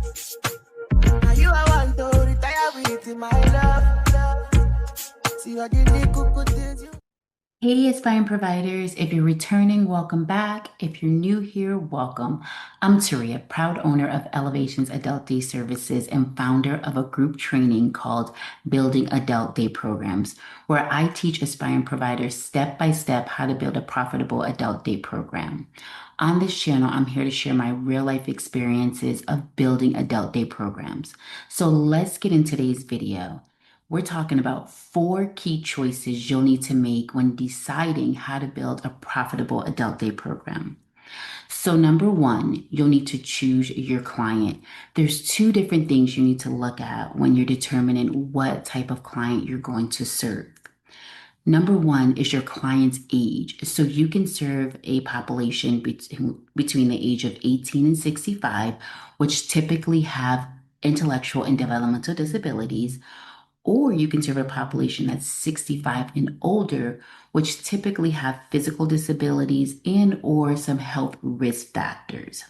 Now you I want to retire with my love. See what the little things you. Hey, aspiring providers. If you're returning, welcome back. If you're new here, welcome. I'm Terria, proud owner of Elevations Adult Day Services and founder of a group training called Building Adult Day Programs, where I teach aspiring providers step by step how to build a profitable adult day program. On this channel, I'm here to share my real life experiences of building adult day programs. So let's get in today's video. We're talking about 4 key choices you'll need to make when deciding how to build a profitable adult day program. So, number one, you'll need to choose your client. There's 2 different things you need to look at when you're determining what type of client you're going to serve. Number one is your client's age. So, you can serve a population between the age of 18 and 65, which typically have intellectual and developmental disabilities, or you can serve a population that's 65 and older, which typically have physical disabilities and or some health risk factors.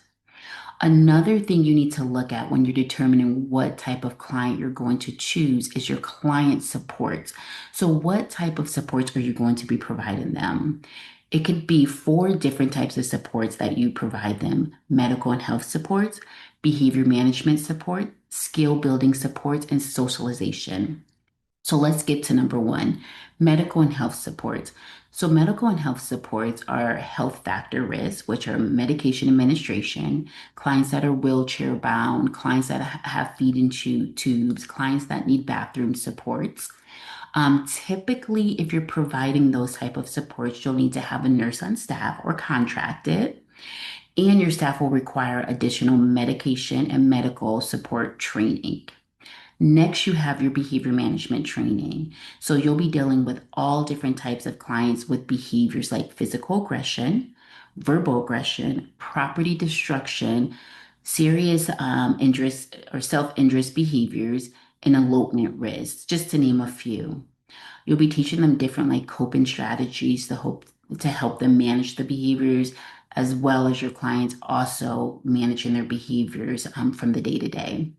Another thing you need to look at when you're determining what type of client you're going to choose is your client supports. So what type of supports are you going to be providing them? It could be 4 different types of supports that you provide them: medical and health supports, behavior management support, skill building supports, and socialization. So let's get to number one, medical and health supports. So medical and health supports are health factor risks, which are medication administration, clients that are wheelchair bound, clients that have feed and tubes, clients that need bathroom supports. Typically, if you're providing those type of supports, you'll need to have a nurse on staff or contracted, and your staff will require additional medication and medical support training. Next, you have your behavior management training. So you'll be dealing with all different types of clients with behaviors like physical aggression, verbal aggression, property destruction, serious injurious or self-injurious behaviors, and elopement risks, just to name a few. You'll be teaching them different like coping strategies to help them manage the behaviors, as well as your clients also managing their behaviors from the day to day.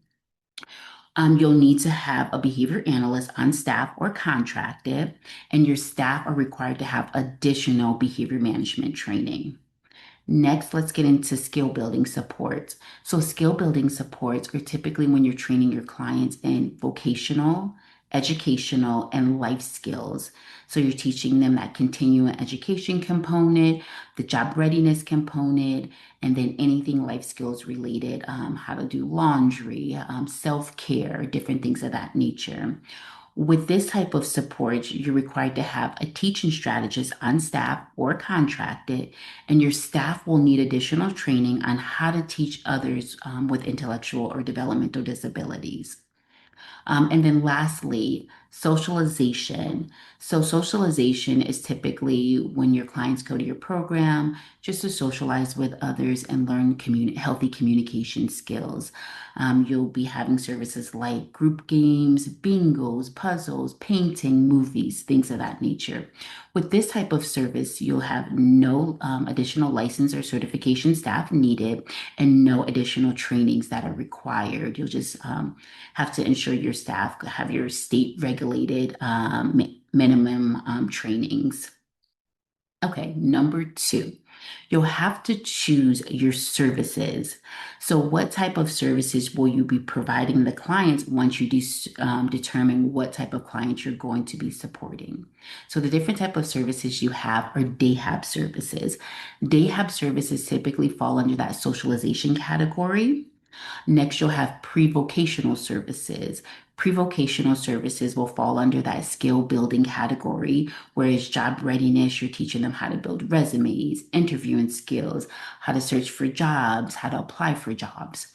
You'll need to have a behavior analyst on staff or contracted, and your staff are required to have additional behavior management training. Next, let's get into skill building supports. So, skill building supports are typically when you're training your clients in vocational, educational, and life skills. So, you're teaching them that continuing education component, the job readiness component, and then anything life skills related, how to do laundry, self care, different things of that nature. With this type of support, you're required to have a teaching strategist on staff or contracted, and your staff will need additional training on how to teach others with intellectual or developmental disabilities. And then lastly, socialization. So socialization is typically when your clients go to your program just to socialize with others and learn healthy communication skills. You'll be having services like group games, bingos, puzzles, painting, movies, things of that nature. With this type of service, you'll have no additional license or certification staff needed and no additional trainings that are required. You'll just have to ensure your staff have your state regulated minimum trainings. Okay, number 2, you'll have to choose your services. So, what type of services will you be providing the clients once you determine what type of clients you're going to be supporting? So, the different type of services you have are day hab services. Day hab services typically fall under that socialization category. Next, you'll have pre-vocational services. Pre-vocational services will fall under that skill building category, whereas job readiness, you're teaching them how to build resumes, interviewing skills, how to search for jobs, how to apply for jobs.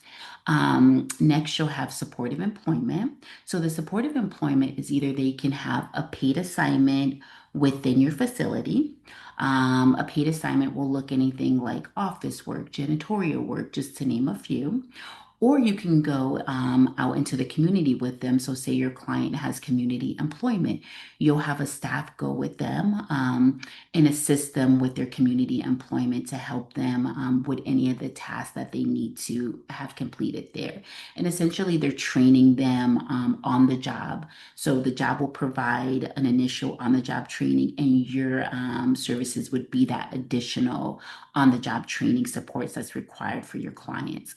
Next, you'll have supportive employment. So the supportive employment is either they can have a paid assignment within your facility. A paid assignment will look anything like office work, janitorial work, just to name a few. Or you can go out into the community with them. So, say your client has community employment, you'll have a staff go with them and assist them with their community employment to help them with any of the tasks that they need to have completed there. And essentially, they're training them on the job. So, the job will provide an initial on the job training, and your services would be that additional on the job training supports that's required for your clients.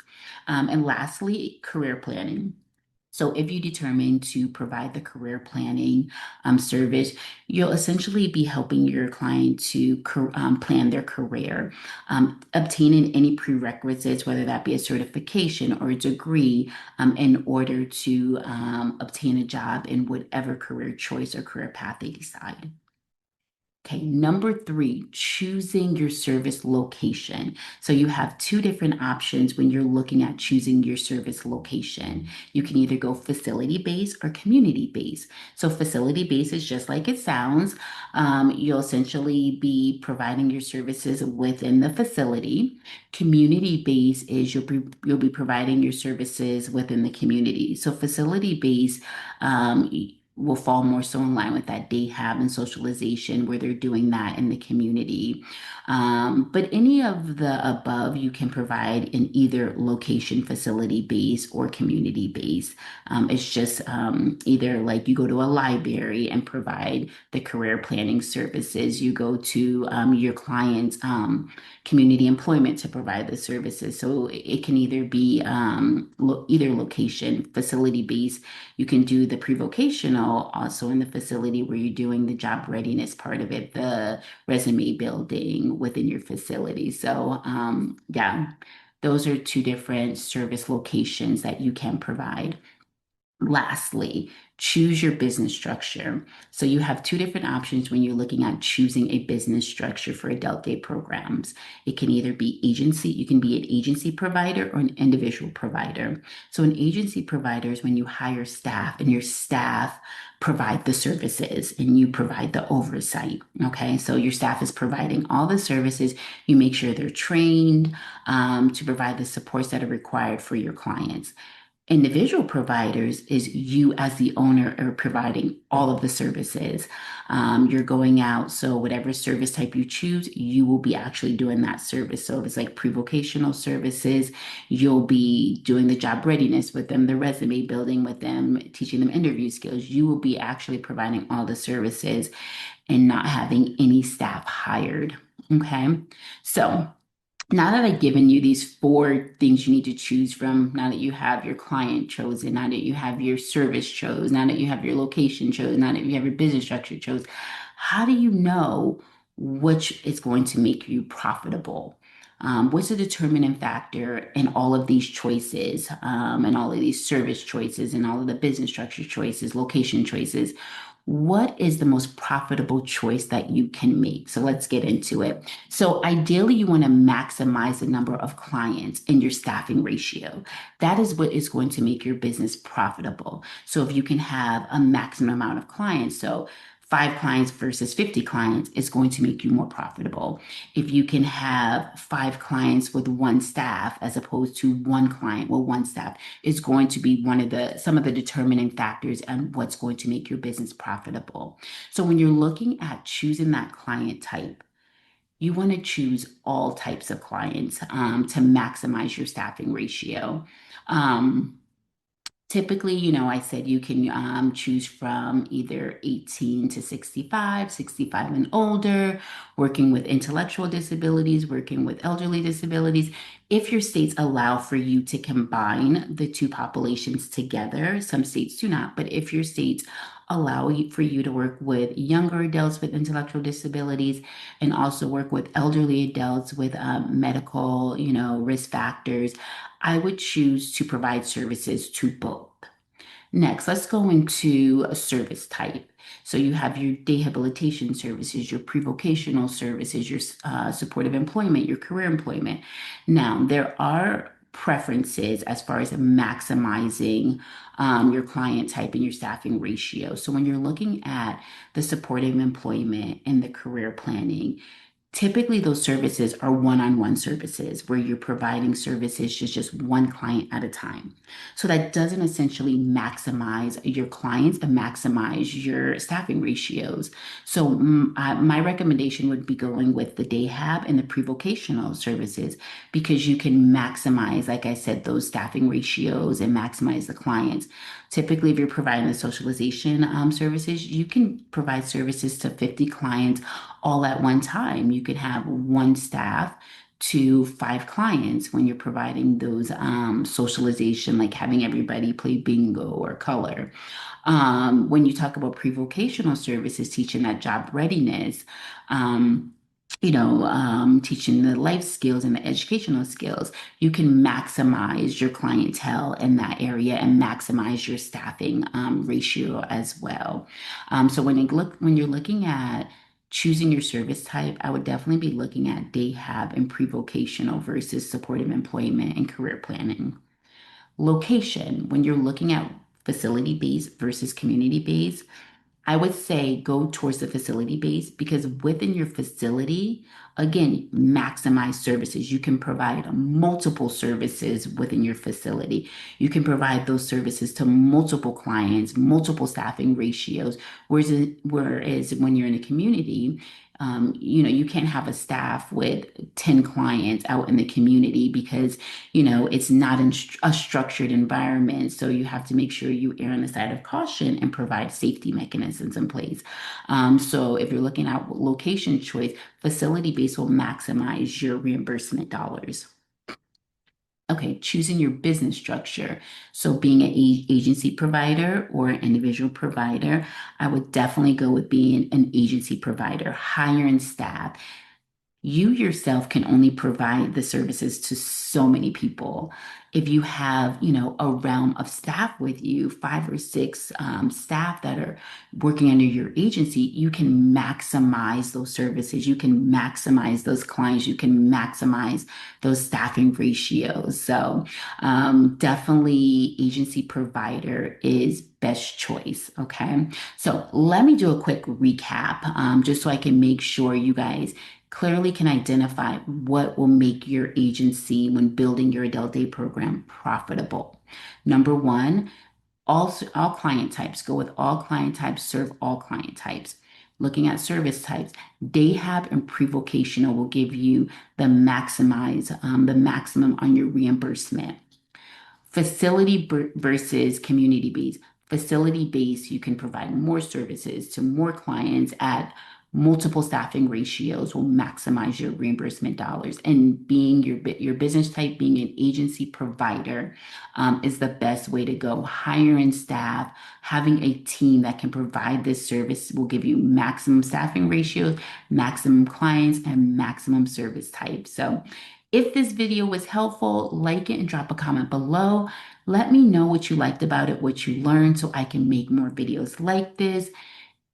And lastly, career planning. So, if you determine to provide the career planning service, you'll essentially be helping your client to plan their career, obtaining any prerequisites, whether that be a certification or a degree, in order to obtain a job in whatever career choice or career path they decide. Okay, number three, choosing your service location. So you have two different options when you're looking at choosing your service location. You can either go facility based or community based. So facility based is just like it sounds. You'll essentially be providing your services within the facility. Community based is you'll be providing your services within the community. So facility based will fall more so in line with that day hab and socialization where they're doing that in the community. But any of the above you can provide in either location, facility base, or community base. It's just either like you go to a library and provide the career planning services, you go to your client's community employment to provide the services. So it can either be either location, facility based. You can do the pre-vocational also in the facility where you're doing the job readiness part of it, the resume building within your facility. So, yeah, those are two different service locations that you can provide. Lastly, choose your business structure. So you have two different options when you're looking at choosing a business structure for adult day programs. It can either be agency, you can be an agency provider or an individual provider. So an agency provider is when you hire staff and your staff provide the services and you provide the oversight. Okay, so your staff is providing all the services. You make sure they're trained to provide the supports that are required for your clients. Individual providers is you as the owner are providing all of the services. You're going out, so whatever service type you choose, you will be actually doing that service. So if it's like pre-vocational services, you'll be doing the job readiness with them, the resume building with them, teaching them interview skills. You will be actually providing all the services and not having any staff hired. Okay. So now that I've given you these four things you need to choose from, now that you have your client chosen, now that you have your service chose, now that you have your location chosen, now that you have your business structure chose, how do you know which is going to make you profitable? What's the determining factor in all of these choices, and all of these service choices, and all of the business structure choices, location choices? What is the most profitable choice that you can make? So let's get into it. So ideally, you want to maximize the number of clients in your staffing ratio. That is what is going to make your business profitable. So if you can have a maximum amount of clients, so 5 clients versus 50 clients is going to make you more profitable. If you can have 5 clients with one staff as opposed to one client with one staff, is going to be some of the determining factors and what's going to make your business profitable. So when you're looking at choosing that client type, you want to choose all types of clients to maximize your staffing ratio. Um, Typically, I said you can choose from either 18 to 65, 65 and older, working with intellectual disabilities, working with elderly disabilities. If your states allow for you to combine the two populations together, some states do not, but if your states allow for you to work with younger adults with intellectual disabilities and also work with elderly adults with medical, risk factors, I would choose to provide services to both. Next, let's go into a service type. So you have your rehabilitation services, your pre-vocational services, your supportive employment, your career employment. Now, there are preferences as far as maximizing your client type and your staffing ratio. So when you're looking at the supportive employment and the career planning, Typically, those services are one-on-one services where you're providing services to just one client at a time. So that doesn't essentially maximize your clients and maximize your staffing ratios. So my recommendation would be going with the day hab and the pre-vocational services because you can maximize, like I said, those staffing ratios and maximize the clients. Typically, if you're providing the socialization services, you can provide services to 50 clients all at one time. You could have one staff to five clients when you're providing those socialization, like having everybody play bingo or color. When you talk about pre-vocational services, teaching that job readiness, um, teaching the life skills and the educational skills, you can maximize your clientele in that area and maximize your staffing ratio as well. So when you're looking at choosing your service type, I would definitely be looking at day hab and pre-vocational versus supportive employment and career planning. Location, when you're looking at facility based versus community based, I would say go towards the facility base because within your facility, again, maximize services. You can provide multiple services within your facility. You can provide those services to multiple clients, multiple staffing ratios. Whereas when you're in a community, you can't have a staff with 10 clients out in the community because it's not in a structured environment. So you have to make sure you err on the side of caution and provide safety mechanisms in place. So if you're looking at location choice, facility based will maximize your reimbursement dollars. Okay, choosing your business structure. So being an agency provider or an individual provider, I would definitely go with being an agency provider, hiring staff. You yourself can only provide the services to so many people. If you have, a realm of staff with you, five or six staff that are working under your agency, you can maximize those services. You can maximize those clients. You can maximize those staffing ratios. So definitely agency provider is best choice. Okay. So let me do a quick recap just so I can make sure you guys clearly can identify what will make your agency when building your adult day program profitable. Number one, all client types. Go with all client types, serve all client types. Looking at service types, day hab and pre-vocational will give you the maximum on your reimbursement. Facility versus community based. Facility based, you can provide more services to more clients at multiple staffing ratios will maximize your reimbursement dollars. And being your business type, being an agency provider, is the best way to go. Hiring staff, having a team that can provide this service will give you maximum staffing ratios, maximum clients, and maximum service type. So if this video was helpful, like it and drop a comment below. Let me know what you liked about it, what you learned, so I can make more videos like this.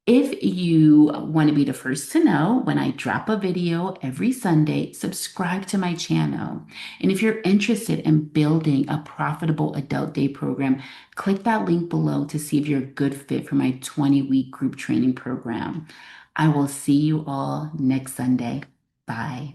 If you want to be the first to know when I drop a video every Sunday, subscribe to my channel. And if you're interested in building a profitable adult day program, click that link below to see if you're a good fit for my 20-week group training program. I will see you all next Sunday. Bye.